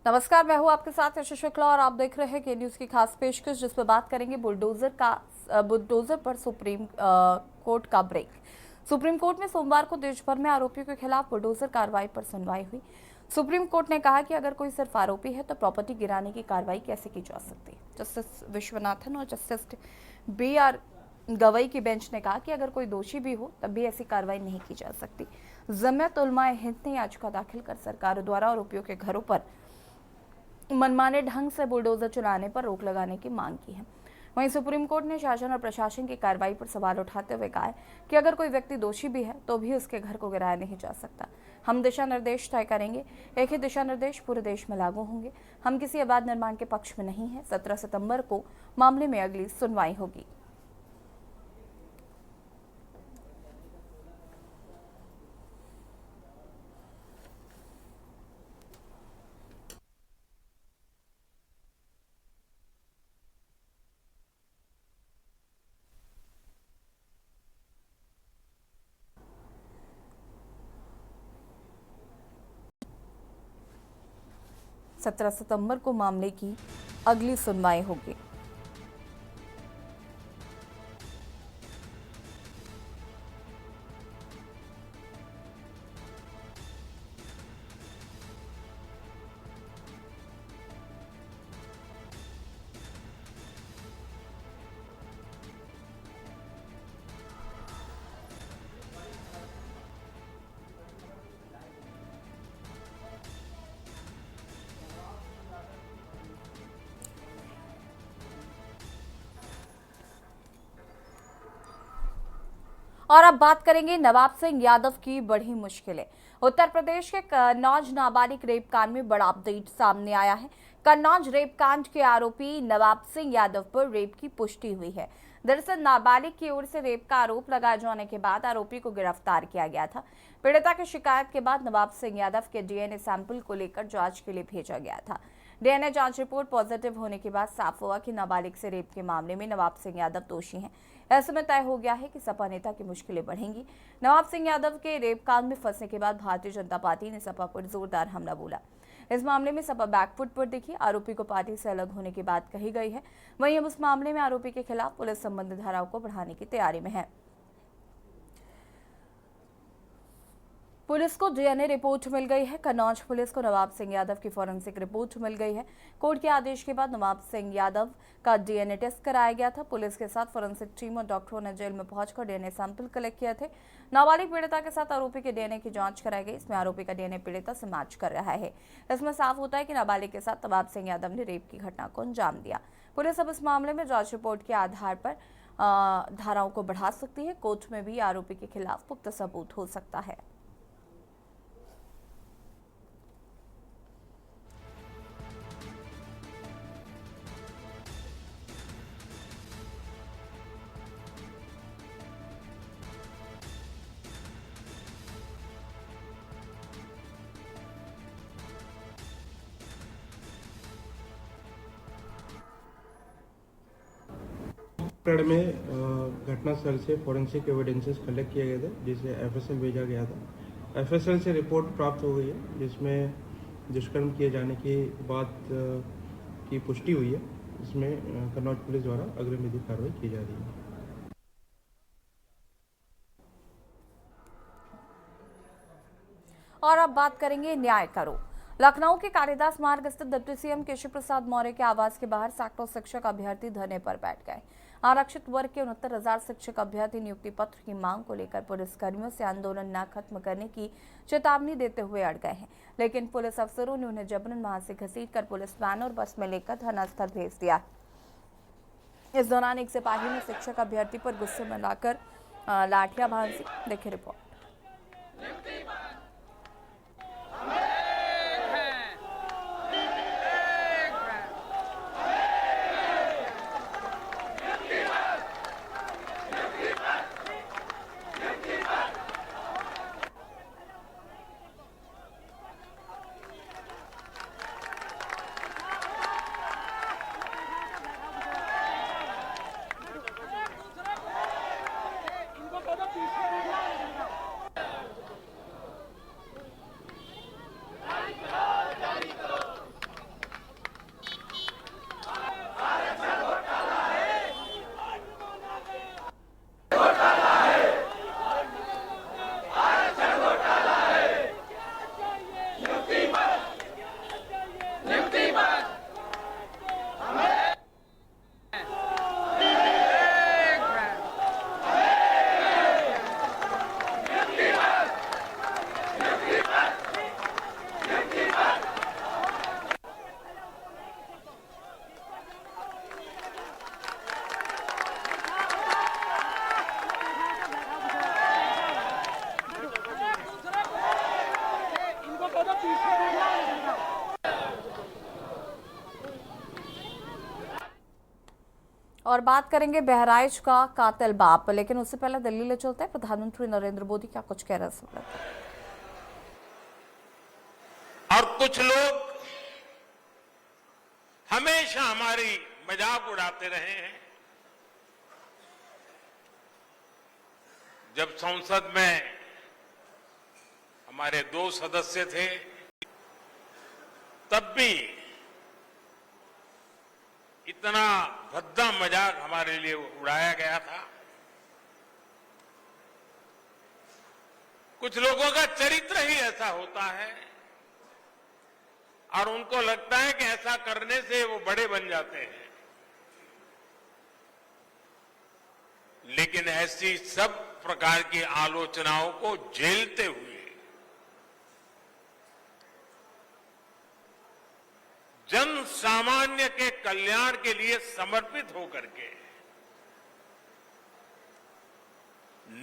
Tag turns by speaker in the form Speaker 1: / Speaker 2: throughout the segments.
Speaker 1: नमस्कार, मैं हूं आपके साथ यशस्वी शुक्ला और आप देख रहे हैं के न्यूज की खास पेशकश, जिसमें बात करेंगे बुलडोजर पर सुप्रीम कोर्ट का ब्रेक। सुप्रीम कोर्ट में सोमवार को देश भर में आरोपियों के खिलाफ बुलडोजर कार्रवाई पर सुनवाई हुई। सुप्रीम कोर्ट ने कहा कि अगर कोई सिर्फ आरोपी है तो प्रॉपर्टी गिराने की कार्रवाई कैसे की जा सकती है। जस्टिस विश्वनाथन और जस्टिस BR गवई की बेंच ने कहा कि अगर कोई दोषी भी हो तब भी ऐसी कार्रवाई नहीं की जा सकती। जमीयत उलमा ए हिंद ने याचिका दाखिल कर सरकार द्वारा आरोपियों के घरों पर मनमाने ढंग से बुलडोजर चलाने पर रोक लगाने की मांग की है। वहीं सुप्रीम कोर्ट ने शासन और प्रशासन की कार्रवाई पर सवाल उठाते हुए कहा है कि अगर कोई व्यक्ति दोषी भी है तो भी उसके घर को गिराया नहीं जा सकता। हम दिशा निर्देश तय करेंगे, एक ही दिशा निर्देश पूरे देश में लागू होंगे। हम किसी अवैध निर्माण के पक्ष में नहीं है। 17 सितंबर को मामले में अगली सुनवाई होगी। 17 सितंबर को मामले की अगली सुनवाई होगी। और अब बात करेंगे नवाब सिंह यादव की बड़ी मुश्किलें। उत्तर प्रदेश के कन्नौज नाबालिग रेप कांड में बड़ा अपडेट सामने आया है। कन्नौज रेप कांड के आरोपी नवाब सिंह यादव पर रेप की पुष्टि हुई है। दरअसल नाबालिग की ओर से रेप का आरोप लगाए जाने के बाद आरोपी को गिरफ्तार किया गया था। पीड़िता की शिकायत के बाद नवाब सिंह यादव के DNA सैंपल को लेकर जांच के लिए भेजा गया था। DNA जांच रिपोर्ट पॉजिटिव होने के बाद साफ हुआ कि नाबालिग से रेप के मामले में नवाब सिंह यादव दोषी हैं। ऐसे में तय हो गया है कि सपा नेता की मुश्किलें बढ़ेंगी। नवाब सिंह यादव के रेप कांड में फंसने के बाद भारतीय जनता पार्टी ने सपा पर जोरदार हमला बोला। इस मामले में सपा बैकफुट पर दिखी। आरोपी को पार्टी से अलग होने की बात कही गई है। वहीं अब उस मामले में आरोपी के खिलाफ पुलिस संबंधित धाराओं को बढ़ाने की तैयारी में है। पुलिस को DNA रिपोर्ट मिल गई है। कन्नौज पुलिस को नवाब सिंह यादव की फॉरेंसिक रिपोर्ट मिल गई है। कोर्ट के आदेश के बाद नवाब सिंह यादव का DNA टेस्ट कराया गया था। पुलिस के साथ फॉरेंसिक टीम और डॉक्टरों ने जेल में पहुंचकर DNA सैंपल कलेक्ट किए थे। नाबालिग पीड़िता के साथ आरोपी के DNA की जांच कराई गई। इसमें आरोपी का DNA पीड़िता से मैच कर रहा है। इसमें साफ होता है कि नाबालिग के साथ नवाब सिंह यादव ने रेप की घटना को अंजाम दिया। पुलिस अब इस मामले में जांच रिपोर्ट के आधार पर धाराओं को बढ़ा सकती है। कोर्ट में भी आरोपी के खिलाफ पुख्ता सबूत हो सकता है।
Speaker 2: छत्तीसगढ़ में घटनास्थल से फॉरेंसिक एविडेंसेस कलेक्ट किए गए थे, जिसे FSL भेजा गया था। FSL से रिपोर्ट प्राप्त हो गई है, जिसमें दुष्कर्म किए जाने की बात की पुष्टि हुई है। इसमें कन्नौज पुलिस द्वारा अग्रिम विधिक कार्रवाई की जा रही है।
Speaker 1: और अब बात करेंगे न्याय करो। लखनऊ के कालिदास मार्ग स्थित डिप्टी CM केशव प्रसाद मौर्य के आवास के बाहर सैकड़ों शिक्षक अभ्यर्थी धरने पर बैठ गए। आरक्षित वर्ग के 69,000 शिक्षक अभ्यर्थी नियुक्ति पत्र की मांग को लेकर पुलिसकर्मियों से आंदोलन न खत्म करने की चेतावनी देते हुए अड़ गए हैं, लेकिन पुलिस अफसरों ने उन्हें जबरन वहां से घसीटकर पुलिस वैन और बस में लेकर धरनास्थल भेज दिया। इस दौरान एक सिपाही ने शिक्षक अभ्यर्थी पर गुस्से में लाकर लाठियां भांसी। देखिए रिपोर्ट। और बात करेंगे बहराइच का कातिल बाप, लेकिन उससे पहले दिल्ली ले चलते हैं। प्रधानमंत्री नरेंद्र मोदी क्या कुछ कह रहे हैं, सुन लेते हैं।
Speaker 3: और कुछ लोग हमेशा हमारी मजाक उड़ाते रहे हैं। जब संसद में हमारे 2 सदस्य थे, तब भी इतना भद्दा मजाक हमारे लिए उड़ाया गया था। कुछ लोगों का चरित्र ही ऐसा होता है और उनको लगता है कि ऐसा करने से वो बड़े बन जाते हैं। लेकिन ऐसी सब प्रकार की आलोचनाओं को झेलते हुए जन सामान्य के कल्याण के लिए समर्पित होकर के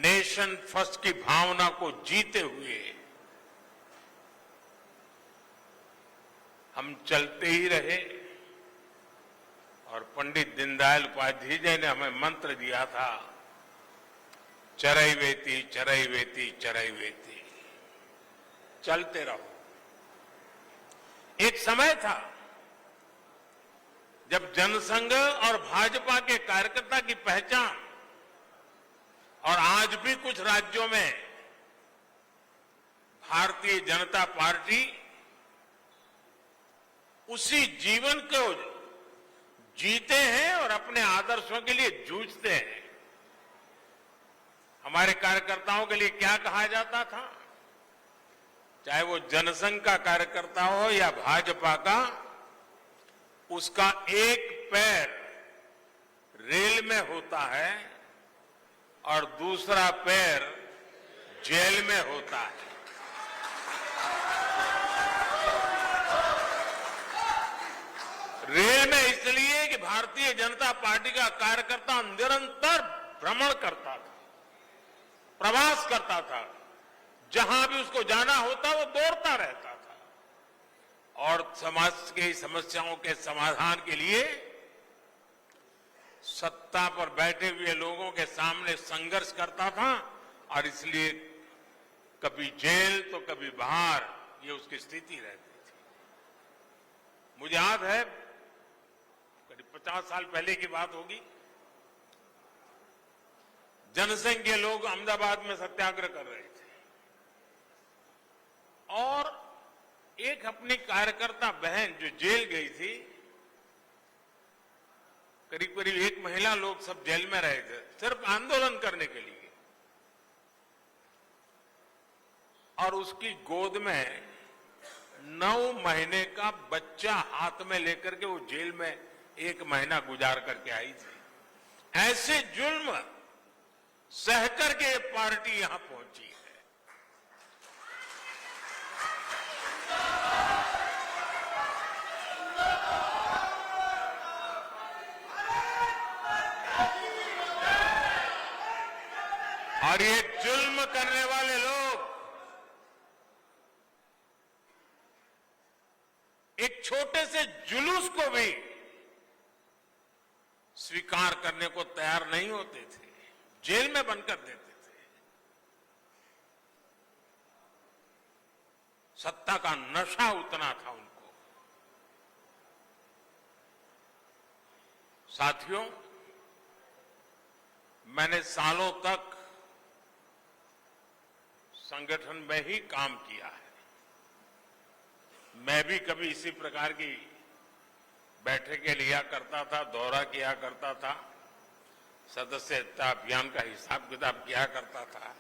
Speaker 3: नेशन फर्स्ट की भावना को जीते हुए हम चलते ही रहे। और पंडित दीनदयाल उपाध्याय जी ने हमें मंत्र दिया था, चरैवेति चरैवेति चरैवेति, चलते रहो। एक समय था जब जनसंघ और भाजपा के कार्यकर्ता की पहचान, और आज भी कुछ राज्यों में भारतीय जनता पार्टी उसी जीवन को जीते हैं और अपने आदर्शों के लिए जूझते हैं। हमारे कार्यकर्ताओं के लिए क्या कहा जाता था, चाहे वो जनसंघ का कार्यकर्ता हो या भाजपा का, उसका एक पैर रेल में होता है और दूसरा पैर जेल में होता है। रेल में इसलिए कि भारतीय जनता पार्टी का कार्यकर्ता निरंतर भ्रमण करता था, प्रवास करता था, जहां भी उसको जाना होता वो दौड़ता रहता था और समाज की समस्याओं के समाधान के लिए सत्ता पर बैठे हुए लोगों के सामने संघर्ष करता था। और इसलिए कभी जेल तो कभी बाहर, ये उसकी स्थिति रहती थी। मुझे याद है करीब 50 साल पहले की बात होगी, जनसंघ के लोग अहमदाबाद में सत्याग्रह कर रहे थे और एक अपनी कार्यकर्ता बहन जो जेल गई थी, करीब करीब 1 महीना लोग सब जेल में रहे थे सिर्फ आंदोलन करने के लिए, और उसकी गोद में 9 महीने का बच्चा हाथ में लेकर के वो जेल में 1 महीना गुजार करके आई थी। ऐसे जुल्म सहकर के पार्टी यहां पहुंची है। और ये जुल्म करने वाले लोग एक छोटे से जुलूस को भी स्वीकार करने को तैयार नहीं होते थे, जेल में बंद कर देते थे। सत्ता का नशा उतना था उनको। साथियों, मैंने सालों तक संगठन में ही काम किया है। मैं भी कभी इसी प्रकार की बैठकें लिया करता था, दौरा किया करता था, सदस्यता अभियान का हिसाब किताब किया करता था।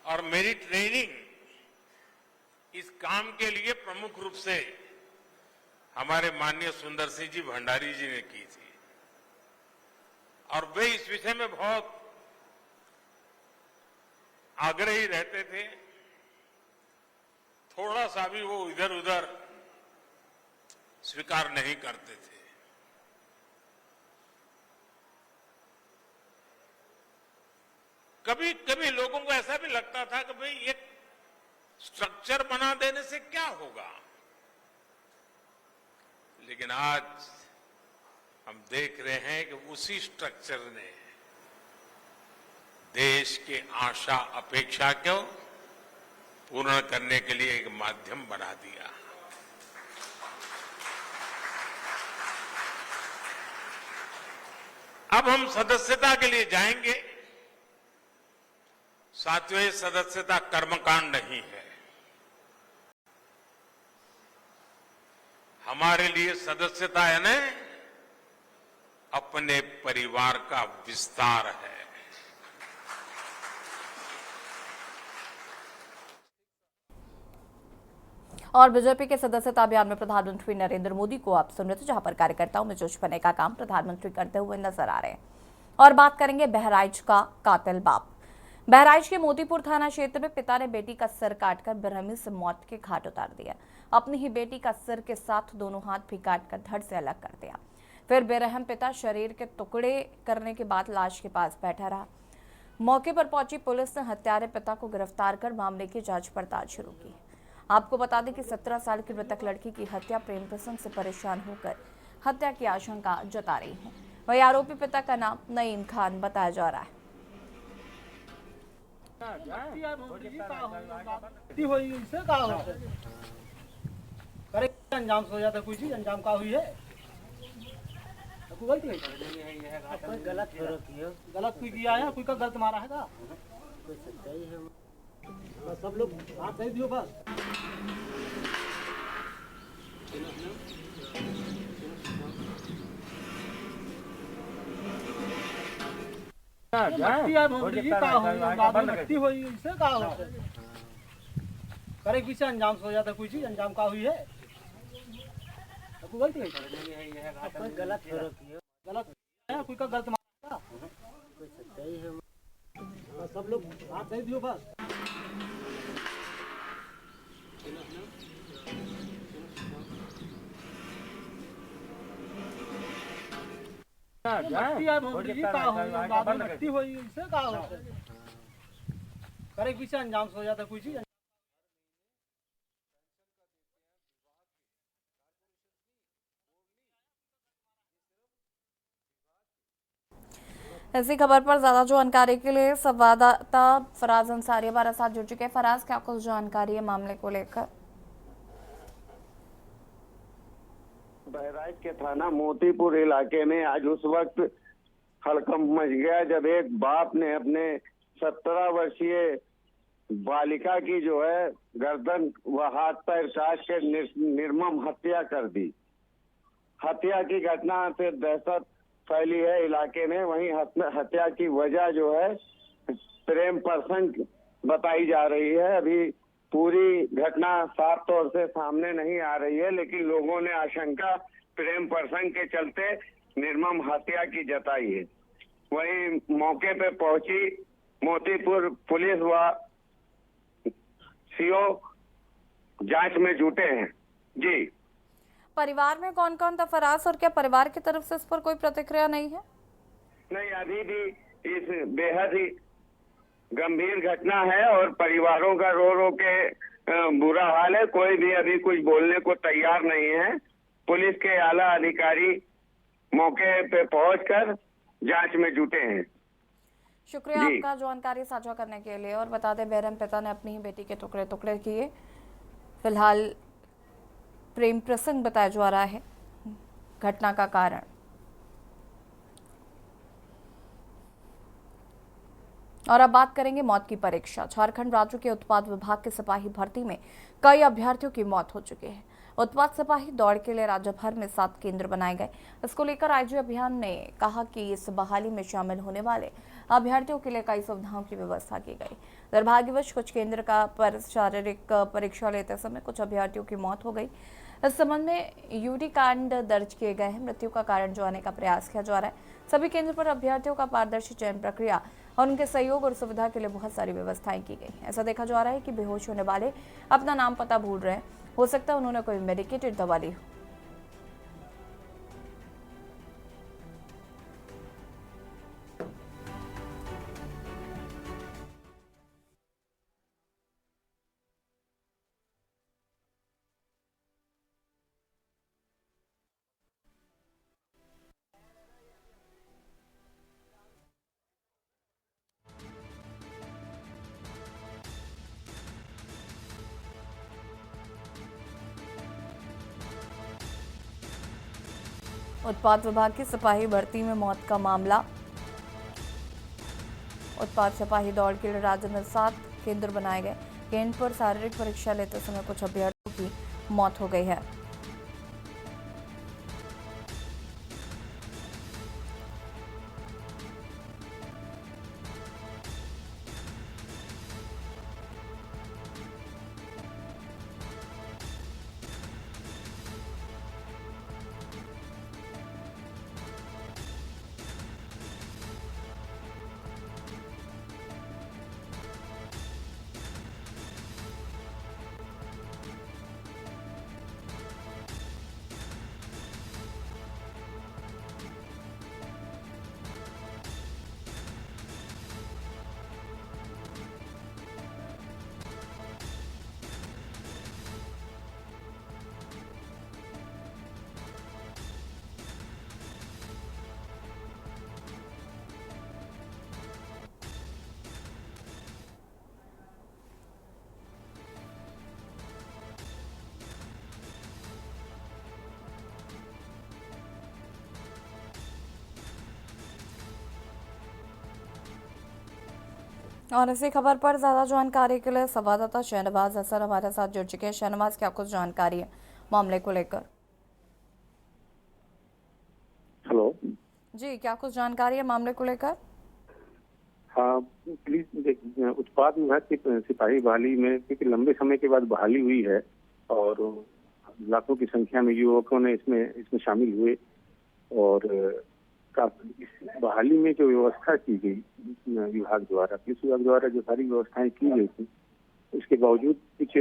Speaker 3: और मेरी ट्रेनिंग इस काम के लिए प्रमुख रूप से हमारे माननीय सुंदर सिंह जी भंडारी जी ने की थी और वे इस विषय में बहुत आग्रही रहते थे। थोड़ा सा भी वो इधर उधर स्वीकार नहीं करते थे। कभी कभी लोगों को ऐसा भी लगता था कि भाई एक स्ट्रक्चर बना देने से क्या होगा, लेकिन आज हम देख रहे हैं कि उसी स्ट्रक्चर ने देश के आशा अपेक्षा को पूर्ण करने के लिए एक माध्यम बना दिया। अब हम सदस्यता के लिए जाएंगे। सातवें सदस्यता कर्मकांड नहीं है। हमारे लिए सदस्यता यानी अपने परिवार का विस्तार है।
Speaker 1: और बीजेपी के सदस्यता अभियान में प्रधानमंत्री नरेंद्र मोदी को आप सुन रहे थे, जहां पर कार्यकर्ताओं में जोश भरने का काम प्रधानमंत्री करते हुए नजर आ रहे हैं। और बात करेंगे बहराइच का कातिल बाप। बहराइच के मोतीपुर थाना क्षेत्र में पिता ने बेटी का सिर काटकर बेरहमी से मौत के घाट उतार दिया। अपनी ही बेटी का सिर के साथ दोनों हाथ भी काटकर धड़ से अलग कर दिया। फिर बेरहम पिता शरीर के टुकड़े करने के बाद लाश के पास बैठा रहा। मौके पर पहुंची पुलिस ने हत्यारे पिता को गिरफ्तार कर मामले की जांच पड़ताल शुरू की। आपको बता दें कि 17 साल की मृतक लड़की की हत्या प्रेम प्रसंग से परेशान होकर हत्या की आशंका जता रही है। वही आरोपी पिता का नाम नईम खान बताया जा रहा है।
Speaker 4: अंजाम से हो जाता कोई चीज अंजाम का हुई है कोई गलती है कोई गलत कोई किया है कोई का गलत मारा है का कोई सच्चाई है बस सब लोग हाथ दे दियो बस करे पीछे अंजाम से हो जाता कोई चीज अंजाम का हुई है कोई गलती है कोई गलत है कोई का गलत मारा कोई सच्चाई है बस सब लोग हाथ दे दियो बस करे पीछे अंजाम से हो जाता कोई चीज
Speaker 1: इसी खबर पर ज्यादा जानकारी के लिए संवाददाता फराज अंसारी हमारे साथ जुड़ चुके हैं। फराज, क्या कुछ जानकारी है मामले को लेकर?
Speaker 5: बहराइच के थाना मोतीपुर इलाके में आज उस वक्त हड़कंप मच गया जब एक बाप ने अपने 17 वर्षीय बालिका की जो है गर्दन व हाथ पैर काट के निर्मम हत्या कर दी। हत्या की घटना से दहशत फैली है इलाके में। वहीं हत्या की वजह जो है प्रेम प्रसंग बताई जा रही है। अभी पूरी घटना साफ तौर से सामने नहीं आ रही है, लेकिन लोगों ने आशंका प्रेम प्रसंग के चलते निर्मम हत्या की जताई है। वहीं मौके पे पहुंची मोतीपुर पुलिस व सीओ जांच में जुटे हैं। जी,
Speaker 1: परिवार में कौन कौन था फराज, और क्या परिवार की तरफ से इस पर कोई प्रतिक्रिया नहीं है?
Speaker 5: नहीं, अभी भी इस बेहद ही गंभीर घटना है और परिवारों का रो रो के बुरा हाल है। कोई भी अभी कुछ बोलने को तैयार नहीं है। पुलिस के आला अधिकारी मौके पे पहुंचकर जांच में जुटे हैं।
Speaker 1: शुक्रिया आपका जानकारी साझा करने के लिए। और बता दें, बेरहम पिता ने अपनी ही बेटी के टुकड़े टुकड़े किए। फिलहाल प्रेम प्रसंग बताया जा रहा है घटना का कारण। और अब बात करेंगे मौत की परीक्षा। झारखंड राज्य के उत्पाद विभाग के सिपाही भर्ती में कई अभ्यर्थियों की मौत हो चुकी है। उत्पाद सिपाही दौड़ के लिए राज्य भर में 7 केंद्र बनाए गए। इसको लेकर आईजी अभियान ने कहा कि इस बहाली में शामिल होने वाले अभ्यर्थियों के लिए कई सुविधाओं की व्यवस्था की गई। दुर्भाग्यवश कुछ केंद्र पर शारीरिक परीक्षा लेते समय कुछ अभ्यर्थियों की मौत हो गई। इस संबंध में यूडी कांड दर्ज किए गए हैं। मृत्यु का कारण जानने का प्रयास किया जा रहा है। सभी केंद्र पर अभ्यर्थियों का पारदर्शी चयन प्रक्रिया और उनके सहयोग और सुविधा के लिए बहुत सारी व्यवस्थाएं की गई। ऐसा देखा जा रहा है कि बेहोश होने वाले अपना नाम पता भूल रहे हैं। हो सकता है उन्होंने कोई मेडिकेटेड दवा ली हो। उत्पाद विभाग की सिपाही भर्ती में मौत का मामला। उत्पाद सिपाही दौड़ के लिए राज्य में 7 केंद्र बनाए गए। केंद्र पर शारीरिक परीक्षा लेते समय कुछ अभ्यर्थियों की मौत हो गई है। और इसी खबर पर ज्यादा जानकारी के लिए संवाददाता शहनवाज हसन हमारे साथ जुड़ चुके हैं। शहनवाज, क्या कुछ जानकारी है मामले को लेकर?
Speaker 6: हेलो
Speaker 1: जी, क्या कुछ जानकारी है मामले को लेकर?
Speaker 6: हाँ प्लीज, उत्पाद विभाग की सिपाही बहाली में क्योंकि लंबे समय के बाद बहाली हुई है और लाखों की संख्या में युवकों ने इसमें शामिल हुए और इस बहाली में जो व्यवस्था की गई विभाग द्वारा, पुलिस विभाग द्वारा जो सारी व्यवस्थाएं की गई थी, उसके बावजूद कुछ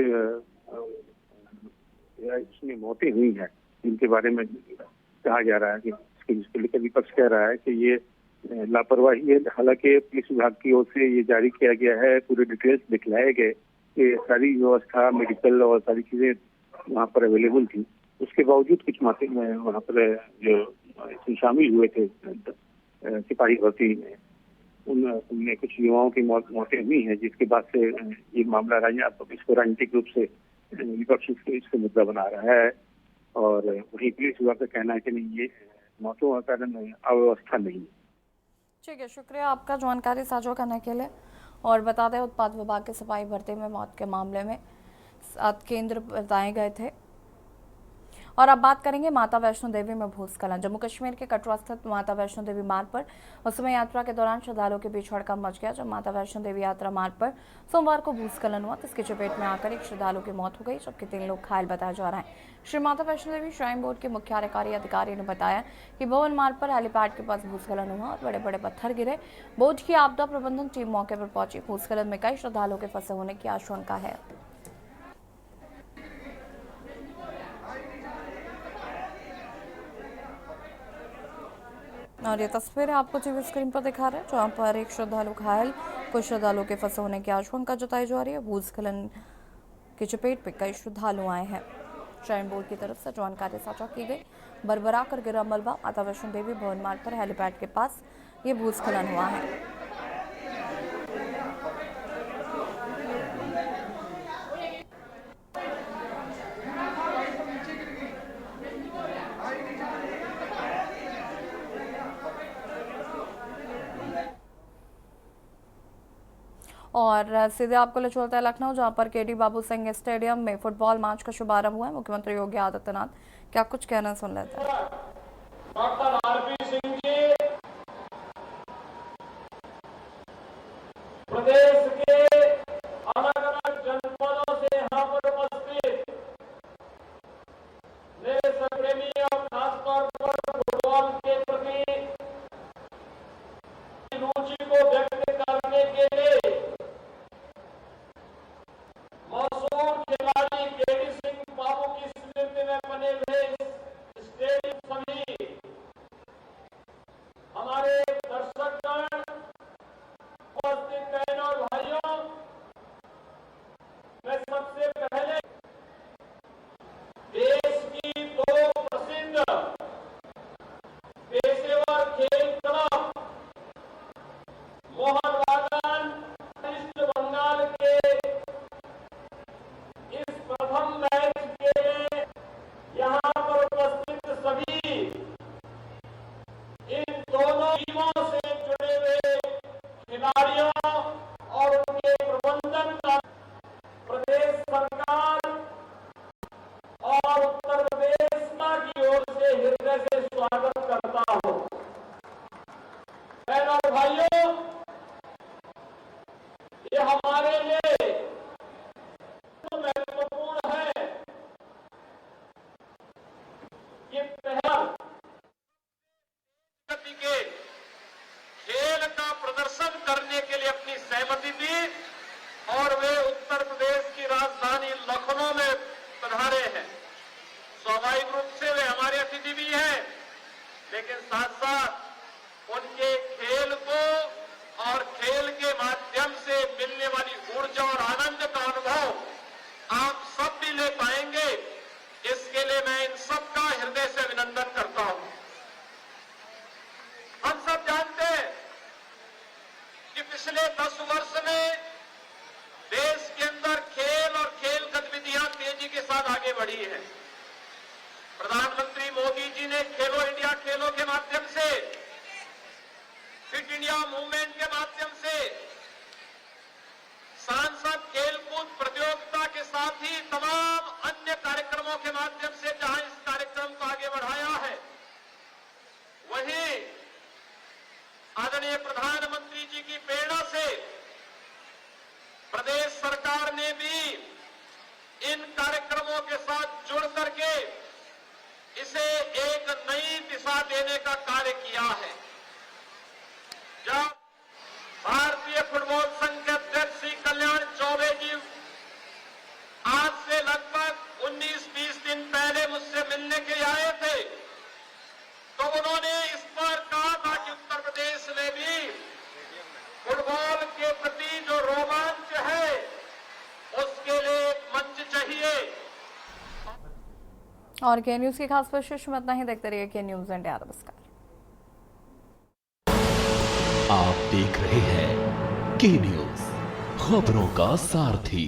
Speaker 6: इसमें मौतें हुई हैं जिनके बारे में कहा जा रहा है कि जिसको लेकर विपक्ष कह रहा है कि ये लापरवाही है। हालांकि पुलिस विभाग की ओर से ये जारी किया गया है, पूरे डिटेल्स दिखलाए गए कि सारी व्यवस्था मेडिकल और सारी चीजें वहाँ पर अवेलेबल थी। उसके बावजूद कुछ माते में वहाँ पर जो इसमें शामिल हुए थे सिपाही भर्ती में, उनमें कुछ युवाओं की मौतें हुई हैं, जिसके बाद से ये मामला इसको राजनीतिक रूप से विपक्ष इसको मुद्दा बना रहा है। और वही पुलिस विभाग का कहना है कि नहीं, ये मौतों का कारण अव्यवस्था नहीं है।
Speaker 1: ठीक है, शुक्रिया आपका जानकारी साझा करने के लिए। और बता दें, उत्पाद विभाग के सिपाही भर्ती में मौत के मामले में 7 केंद्र बताए गए थे। और अब बात करेंगे माता वैष्णो देवी में भूस्खलन। जम्मू कश्मीर के कटरा स्थित माता वैष्णो देवी मार्ग पर उस समय यात्रा के दौरान श्रद्धालुओं के बीच हड़कंप मच गया जब माता वैष्णो देवी यात्रा मार्ग पर सोमवार को भूस्खलन हुआ। इसकी चपेट में आकर एक श्रद्धालु की मौत हो गई, जबकि 3 लोग घायल बताए जा रहे हैं। श्री माता वैष्णो देवी श्राइन बोर्ड के मुख्य कार्यकारी अधिकारी ने बताया कि भवन मार्ग पर हेलीपैड के पास भूस्खलन हुआ और बड़े बड़े पत्थर गिरे। बोर्ड की आपदा प्रबंधन टीम मौके पर पहुंची। भूस्खलन में कई श्रद्धालुओं के फंसे होने की आशंका है। और ये तस्वीरें आपको टीवी स्क्रीन पर दिखा रहे हैं, जहाँ पर एक श्रद्धालु घायल, कुछ श्रद्धालुओं के फंसे होने की आशंका जताई जा रही है। भूस्खलन की चपेट में कई श्रद्धालु आए हैं। श्राइन बोर्ड की तरफ से जानकारी साझा की गई। बरबरा कर गिरा मलबा। माता वैष्णो देवी भवन मार्ग पर हेलीपैड के पास ये भूस्खलन हुआ है। और सीधे आपको ले चलता है लखनऊ, जहां पर केडी बाबू सिंह स्टेडियम में फुटबॉल मैच का शुभारंभ हुआ है। मुख्यमंत्री योगी आदित्यनाथ क्या कुछ कहना सुन लेते हैं।
Speaker 7: डॉक्टर आरपी सिंह जी प्रदेश के अलग अलग जनपदों से यहाँ पर उपस्थित देश प्रेमी और खासतौर पर फुटबॉल के प्रति रुचि को व्यक्त करने के लिए मशहूर खिलाड़ी केडी बाबू की स्मृति में बने हुए स्टेडियम सभी से हृदय से स्वागत करता हूं। बहनों और भाइयों, ये हमारे लिए महत्वपूर्ण है कि पहला के खेल का प्रदर्शन करने के लिए अपनी सहमति दी और वे उत्तर प्रदेश की राजधानी लखनऊ में पधारे हैं। स्वाभाविक रूप से वे हमारे अतिथि भी हैं, लेकिन साथ साथ उनके खेल को और खेल के माध्यम से मिलने वाली ऊर्जा और आनंद का अनुभव आप सब भी ले पाएंगे। इसके लिए मैं इन सबका हृदय से अभिनंदन करता हूं। हम सब जानते हैं कि पिछले 10 वर्ष में देश के अंदर खेल और खेल गतिविधियां तेजी के साथ आगे बढ़ी है। प्रधानमंत्री मोदी जी ने खेलो इंडिया खेलों के माध्यम से, फिट इंडिया मूवमेंट के माध्यम से, सांसद खेलकूद प्रतियोगिता के साथ ही तमाम अन्य कार्यक्रमों के माध्यम से जहां इस कार्यक्रम को आगे बढ़ाया है, वहीं आदरणीय प्रधानमंत्री जी की प्रेरणा से प्रदेश सरकार ने भी इन कार्यक्रमों के साथ जुड़ करके इसे एक नई दिशा देने का कार्य किया है। जब भारतीय फुटबॉल संघ के अध्यक्ष श्री कल्याण चौबे जी आज से लगभग 19-20 दिन पहले मुझसे मिलने के लिए आए थे, तो उन्होंने इस पर कहा था कि उत्तर प्रदेश में भी फुटबॉल के प्रति जो रोमांच है उसके लिए एक मंच चाहिए।
Speaker 1: और के न्यूज की खास पेशकश में इतना ही। देखते रहिए के न्यूज इंडिया। नमस्कार।
Speaker 8: आप देख रहे हैं के न्यूज, खबरों का सारथी।